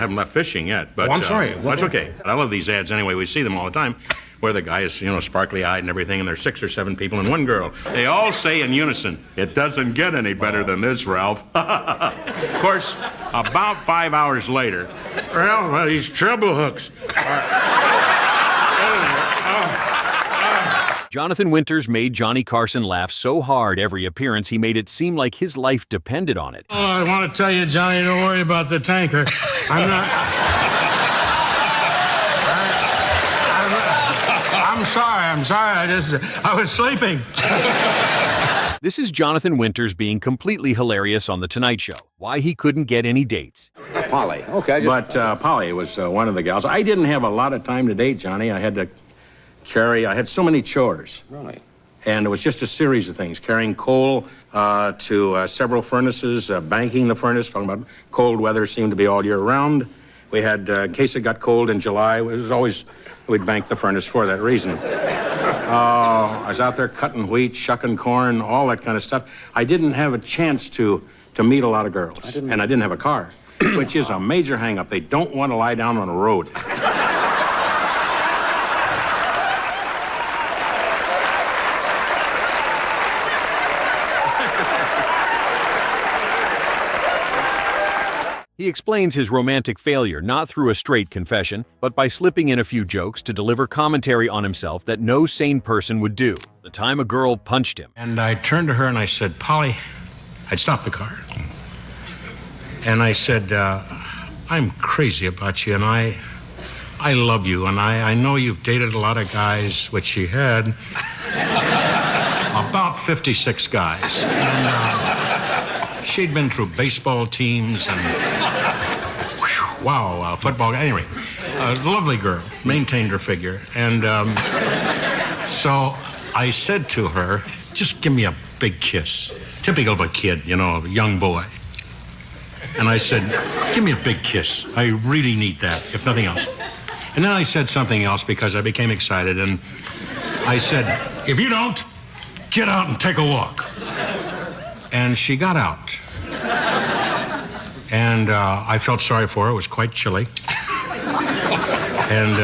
Haven't left fishing yet, but... Oh, I'm sorry. That's okay. I love these ads anyway. We see them all the time, where the guy is, sparkly-eyed and everything, and there's 6 or 7 people and 1 girl. They all say in unison, "It doesn't get any better than this, Ralph." Of course, about 5 hours later, "Ralph, these treble hooks Jonathan Winters made Johnny Carson laugh so hard every appearance he made it seem like his life depended on it. Oh, I want to tell you, Johnny, don't worry about the tanker. I'm sorry. I was sleeping. This is Jonathan Winters being completely hilarious on The Tonight Show. Why he couldn't get any dates. Polly, okay. But Polly was one of the gals. I didn't have a lot of time to date, Johnny. I had so many chores. Really? And it was just a series of things, carrying coal to several furnaces, banking the furnace, talking about cold weather seemed to be all year round. We had, in case it got cold in July, it was always, we'd bank the furnace for that reason. I was out there cutting wheat, shucking corn, all that kind of stuff. I didn't have a chance to meet a lot of girls, and I didn't have a car, which is a major hang-up. They don't want to lie down on a road. He explains his romantic failure not through a straight confession, but by slipping in a few jokes to deliver commentary on himself that no sane person would do. The time a girl punched him. And I turned to her and I said, "Polly," I'd stopped the car. And I said, "I'm crazy about you, and I love you, and I know you've dated a lot of guys," which she had. About 56 guys. And she'd been through baseball teams and football. Anyway, a lovely girl, maintained her figure. And so I said to her, "Just give me a big kiss." Typical of a kid, a young boy. And I said, "Give me a big kiss. I really need that, if nothing else." And then I said something else because I became excited. And I said, "If you don't, get out and take a walk." And she got out. And I felt sorry for her. It was quite chilly. And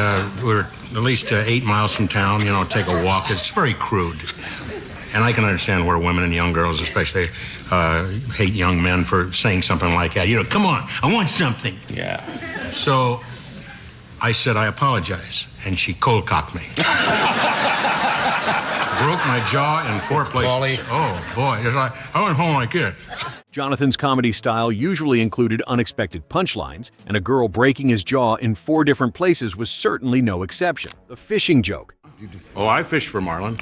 we were at least 8 miles from town, take a walk. It's very crude. And I can understand where women and young girls especially hate young men for saying something like that. "Come on, I want something." Yeah. So I said, "I apologize." And she cold-cocked me. Broke my jaw in 4 places. Paulie. Oh, boy. I went home like this. Jonathan's comedy style usually included unexpected punchlines, and a girl breaking his jaw in 4 different places was certainly no exception. The fishing joke. Oh, I fished for marlin.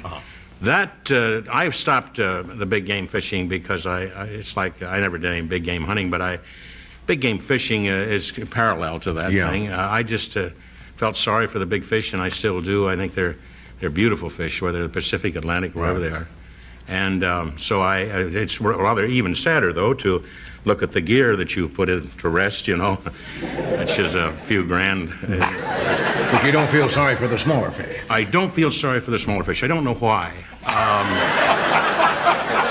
That, I've stopped the big game fishing because it's like I never did any big game hunting, but big game fishing is parallel to that thing. I just felt sorry for the big fish, and I still do. I think they're beautiful fish, whether the Pacific, Atlantic, wherever they are. And so it's rather even sadder, though, to look at the gear that you put in to rest, It's just a few grand. But you don't feel sorry for the smaller fish? I don't feel sorry for the smaller fish. I don't know why.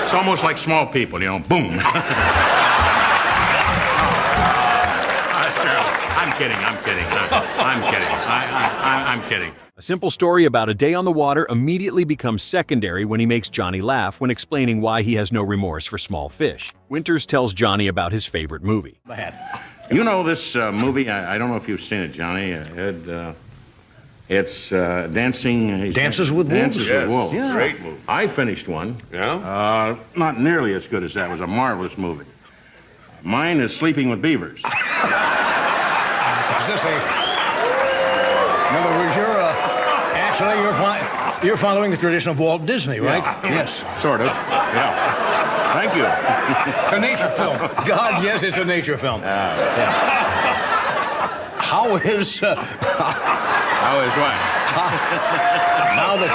It's almost like small people, boom. I'm kidding. I'm kidding. A simple story about a day on the water immediately becomes secondary when he makes Johnny laugh when explaining why he has no remorse for small fish. Winters tells Johnny about his favorite movie. This movie, I don't know if you've seen it, Johnny. It's Dancing... Dances with Wolves? Dances with Wolves. Yeah. Great movie. I finished one. Yeah? Not nearly as good as that. It was a marvelous movie. Mine is Sleeping with Beavers. Is this in other words, you're following the tradition of Walt Disney, right? Yeah. Yes. Sort of. Yeah. Thank you. It's a nature film. God, yes, it's a nature film. Yeah. How is... How is what? Now that...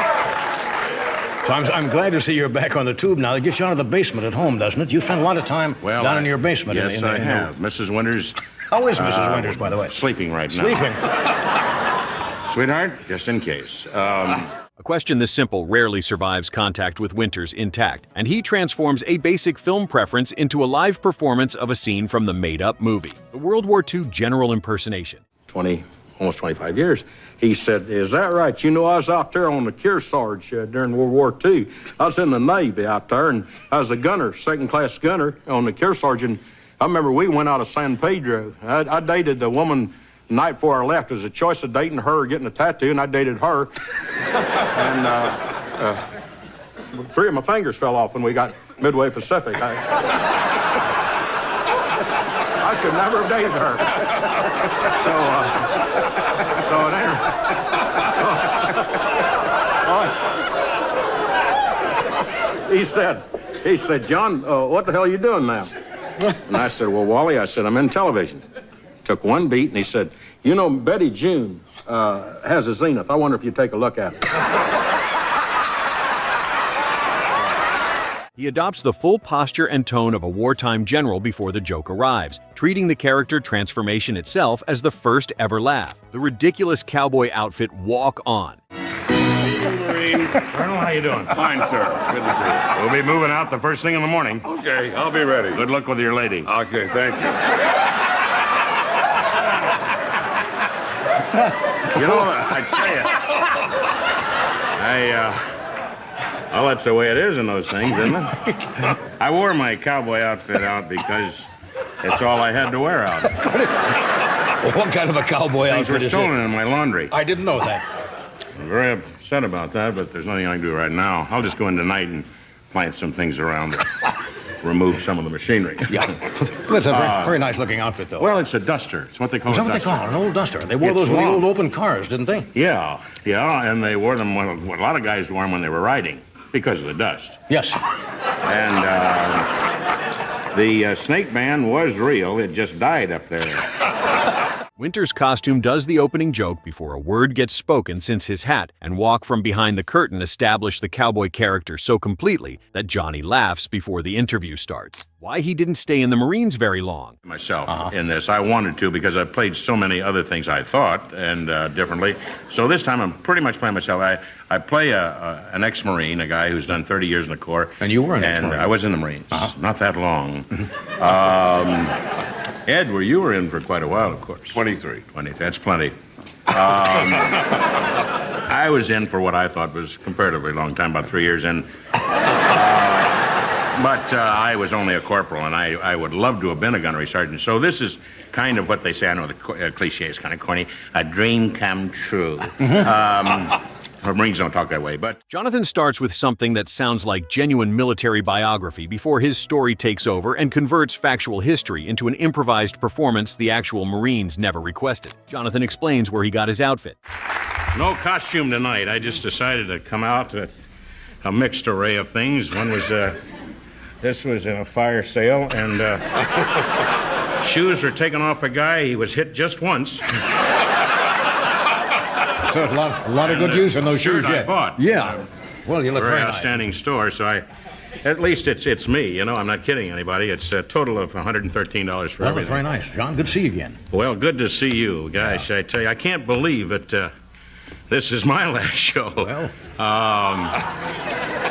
So I'm glad to see you're back on the tube now. It gets you out of the basement at home, doesn't it? You spend a lot of time down in your basement. Yes, I have. Mrs. Winters... How is Mrs. Winters, by the way? Sleeping right now. Sleeping. Sweetheart, just in case. A question this simple rarely survives contact with Winters intact, and he transforms a basic film preference into a live performance of a scene from the made-up movie, the World War II general impersonation. Almost 25 years. He said, "Is that right? You know, I was out there on the Kearsarge during World War II. I was in the Navy out there, and I was a gunner, second-class gunner on the Kearsarge, and I remember we went out of San Pedro. I dated the woman the night before I left. It was a choice of dating her or getting a tattoo, and I dated her. And 3 of my fingers fell off when we got Midway Pacific. I should never have dated her. So it ain't... He said, "John, what the hell are you doing now?" And I said, "Well, Wally," I said, "I'm in television." Took one beat, and he said, "You know, Betty June has a zenith. I wonder if you'd take a look at it." He adopts the full posture and tone of a wartime general before the joke arrives, treating the character transformation itself as the first ever laugh. The ridiculous cowboy outfit walk on. Colonel, how you doing? Fine, sir. Good to see you. We'll be moving out the first thing in the morning. Okay, I'll be ready. Good luck with your lady. Okay, thank you. You know, I tell you, well, that's the way it is in those things, isn't it? I wore my cowboy outfit out because it's all I had to wear out. Well, what kind of a cowboy Things were outfit is stolen it? in my laundry. I didn't know that. I'm very upset about that, but there's nothing I can do right now. I'll just go in tonight and plant some things around to remove some of the machinery. Yeah. That's a very nice-looking outfit, though. Well, it's a duster. It's what they call Is a that what they duster. call it? An old duster. They wore It's those with the long. old open cars, didn't they? Yeah, and they wore them, well, a lot of guys wore them when they were riding because of the dust. Yes. And the snake man was real. It just died up there. Winters' costume does the opening joke before a word gets spoken, since his hat and walk from behind the curtain establish the cowboy character so completely that Johnny laughs before the interview starts. Why he didn't stay in the Marines very long. Myself in this. I wanted to because I played so many other things I thought and differently. So this time I'm pretty much playing myself. I play an ex-Marine, a guy who's done 30 years in the Corps. And you were an ex-Marine. And I was in the Marines. Not that long. Ed, you were in for quite a while, of course. 23. 20, that's plenty. I was in for what I thought was comparatively long time, about 3 years in. But I was only a corporal, and I would love to have been a gunnery sergeant. So this is kind of what they say. I know the cliche is kind of corny. A dream come true. Marines don't talk that way, but... Jonathan starts with something that sounds like genuine military biography before his story takes over and converts factual history into an improvised performance the actual Marines never requested. Jonathan explains where he got his outfit. No costume tonight. I just decided to come out with a mixed array of things. One was, this was in a fire sale, and shoes were taken off a guy. He was hit just once. So it's a lot of good use in those shoes shirt I yet. bought. Yeah. Well, you look Very very nice. outstanding store, so at least it's me, you know, I'm not kidding anybody. It's a total of $113 for Well, that's everything. very nice. John, good to see you again. Well, good to see you. Gosh, I tell you, I can't believe it. This is my last show. Well.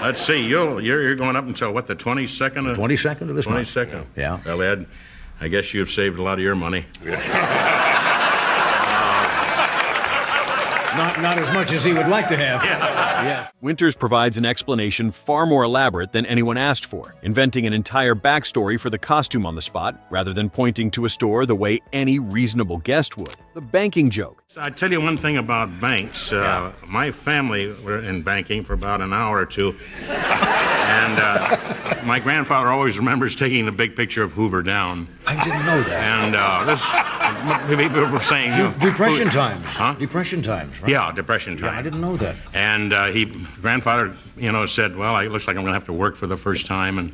Let's see, you're going up until, what, the 22nd? 22nd of this month. 22nd. Yeah. Well, Ed, I guess you've saved a lot of your money. Not as much as he would like to have. Yeah. Winters provides an explanation far more elaborate than anyone asked for, inventing an entire backstory for the costume on the spot, rather than pointing to a store the way any reasonable guest would. The banking joke. I tell you one thing about banks. My family were in banking for about an hour or two. And my grandfather always remembers taking the big picture of Hoover down. I didn't know that. And people were saying... Depression times. Huh? Depression times, right? Yeah, Depression time. Yeah, I didn't know that. And grandfather, said, well, it looks like I'm going to have to work for the first time.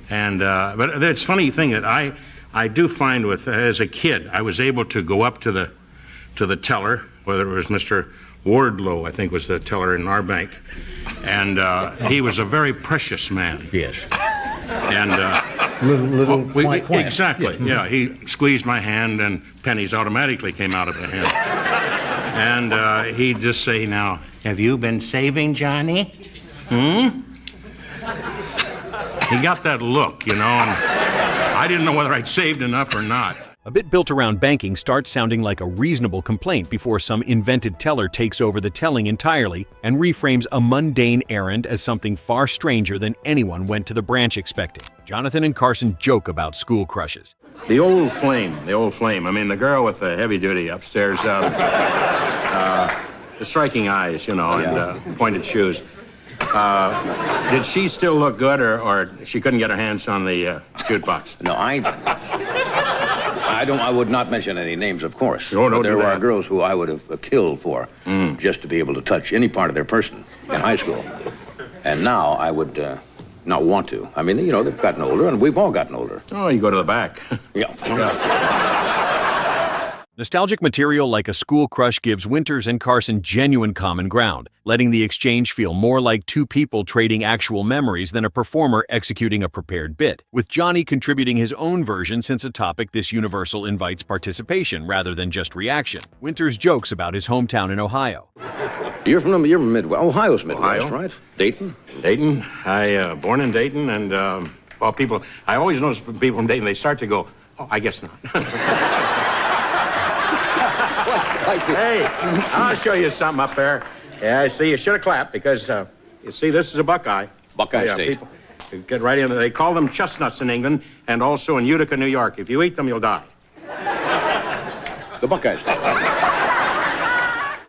But it's a funny thing that I do find as a kid, I was able to go up to the teller, whether it was Mr. Wardlow, I think was the teller in our bank. And he was a very precious man. Yes. And Little quiet. exactly. Yes. Yeah, he squeezed my hand and pennies automatically came out of the hand. And he'd just say, now, have you been saving, Johnny? He got that look, and I didn't know whether I'd saved enough or not. A bit built around banking starts sounding like a reasonable complaint before some invented teller takes over the telling entirely and reframes a mundane errand as something far stranger than anyone went to the branch expecting. Jonathan and Carson joke about school crushes. The old flame. I mean, the girl with the heavy duty upstairs, the striking eyes, and pointed shoes. Did she still look good, or she couldn't get her hands on the jukebox? No, I would not mention any names, of course. No, but there do are that. girls who I would have killed for just to be able to touch any part of their person in high school. And now I would not want to. I mean, they've gotten older, and we've all gotten older. Oh, you go to the back. Yeah. Nostalgic material like a school crush gives Winters and Carson genuine common ground, letting the exchange feel more like two people trading actual memories than a performer executing a prepared bit, with Johnny contributing his own version since a topic this universal invites participation rather than just reaction. Winters jokes about his hometown in Ohio. You're Midwest. Ohio's Midwest, Ohio? right? Dayton? Dayton. I born in Dayton, and people. I always notice people from Dayton. They start to go, "Oh, I guess not." Hey, I'll show you something up there. Yeah, I see. You should have clapped because you see, this is a Buckeye. Buckeye State. People get right in. They call them chestnuts in England, and also in Utica, New York. If you eat them, you'll die. The Buckeye State.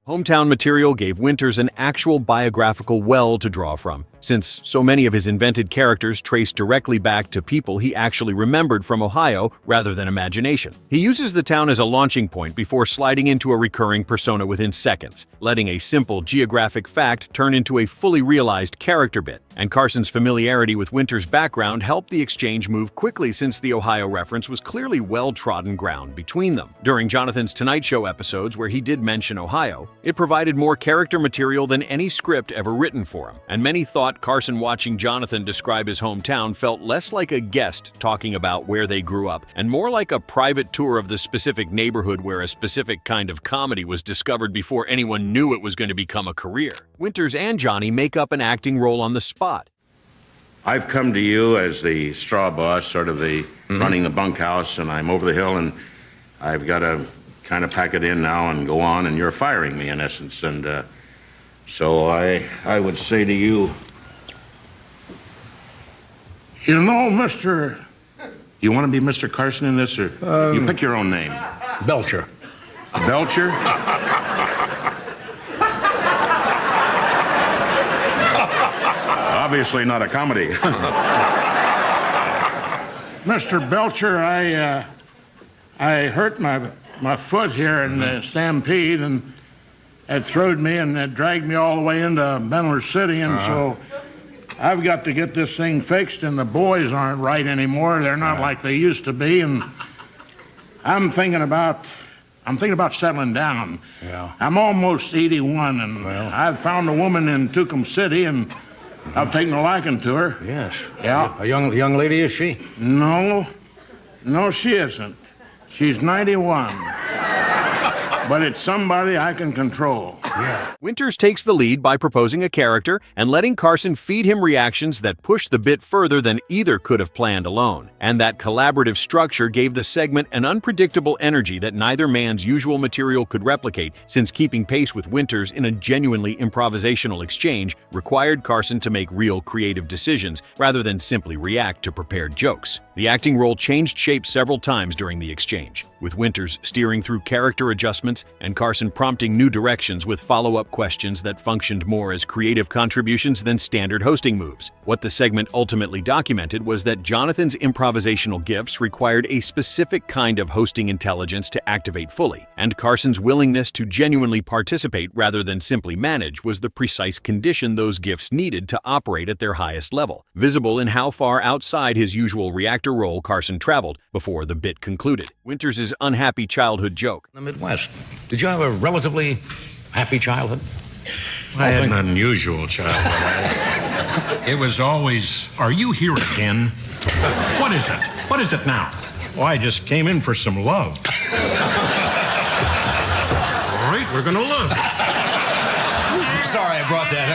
Hometown material gave Winters an actual biographical well to draw from, since so many of his invented characters trace directly back to people he actually remembered from Ohio rather than imagination. He uses the town as a launching point before sliding into a recurring persona within seconds, letting a simple geographic fact turn into a fully realized character bit. And Carson's familiarity with Winters' background helped the exchange move quickly since the Ohio reference was clearly well-trodden ground between them. During Jonathan's Tonight Show episodes where he did mention Ohio, it provided more character material than any script ever written for him, and many thought Carson watching Jonathan describe his hometown felt less like a guest talking about where they grew up and more like a private tour of the specific neighborhood where a specific kind of comedy was discovered before anyone knew it was going to become a career. Winters and Johnny make up an acting role on the spot. I've come to you as the straw boss, sort of the running the bunkhouse, and I'm over the hill, and I've got to kind of pack it in now and go on, and you're firing me in essence. And so I would say to you, Mr. You want to be Mr. Carson in this, or you pick your own name? Belcher. Belcher? Obviously not a comedy. Mr. Belcher, I hurt my foot here in the stampede, and it throwed me and it dragged me all the way into Benler City, and so I've got to get this thing fixed, and the boys aren't right anymore. They're not like they used to be, and I'm thinking about settling down. Yeah. I'm almost 81, and I've found a woman in Tucum City, and I've taken a liking to her. Yes. Yeah. A young lady, is she? No, she isn't. She's 91. But it's somebody I can control. Winters takes the lead by proposing a character and letting Carson feed him reactions that push the bit further than either could have planned alone. And that collaborative structure gave the segment an unpredictable energy that neither man's usual material could replicate, since keeping pace with Winters in a genuinely improvisational exchange required Carson to make real creative decisions rather than simply react to prepared jokes. The acting role changed shape several times during the exchange, with Winters steering through character adjustments and Carson prompting new directions with follow-up questions that functioned more as creative contributions than standard hosting moves. What the segment ultimately documented was that Jonathan's improvisational gifts required a specific kind of hosting intelligence to activate fully, and Carson's willingness to genuinely participate rather than simply manage was the precise condition those gifts needed to operate at their highest level, visible in how far outside his usual reactor role Carson traveled before the bit concluded. Winters' unhappy childhood joke. The Midwest. Did you have a relatively happy childhood? I had an unusual childhood. It was always, are you here again? What is it? What is it now? Well, I just came in for some love. we're going to look. Sorry I brought that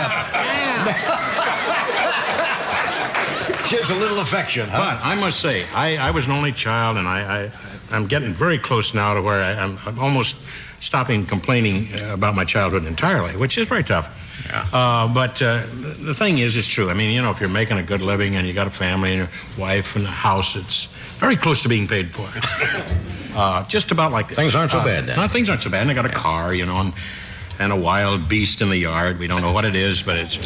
up. Just a little affection, huh? But I must say, I was an only child, and I'm getting very close now to where I'm almost stopping complaining about my childhood entirely, which is very tough. Yeah. But the thing is, it's true. I mean, you know, if you're making a good living and you got a family and a wife and a house, it's very close to being paid for. Just about like Things aren't so bad then. No, things aren't so bad. And I got a car, you know, and a wild beast in the yard. We don't know what it is, but it's...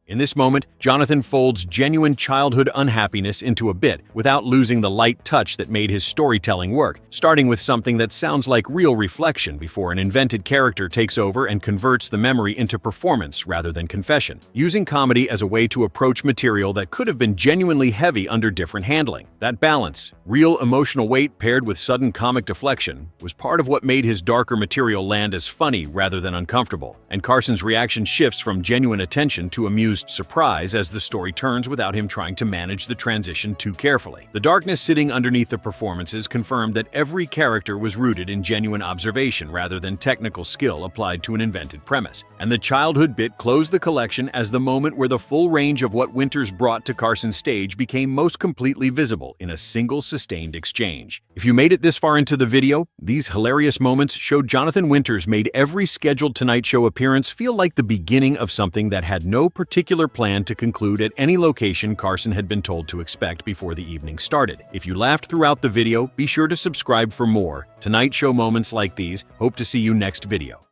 In this moment, Jonathan folds genuine childhood unhappiness into a bit without losing the light touch that made his storytelling work, starting with something that sounds like real reflection before an invented character takes over and converts the memory into performance rather than confession, using comedy as a way to approach material that could have been genuinely heavy under different handling. That balance, real emotional weight paired with sudden comic deflection, was part of what made his darker material land as funny rather than uncomfortable, and Carson's reaction shifts from genuine attention to amused surprise as the story turns without him trying to manage the transition too carefully. The darkness sitting underneath the performances confirmed that every character was rooted in genuine observation rather than technical skill applied to an invented premise. And the childhood bit closed the collection as the moment where the full range of what Winters brought to Carson's stage became most completely visible in a single sustained exchange. If you made it this far into the video, these hilarious moments showed Jonathan Winters made every scheduled Tonight Show appearance feel like the beginning of something that had no particular plan to conclude at any location Carson had been told to expect before the evening started. If you laughed throughout the video, be sure to subscribe for more Tonight Show moments like these. Hope to see you next video.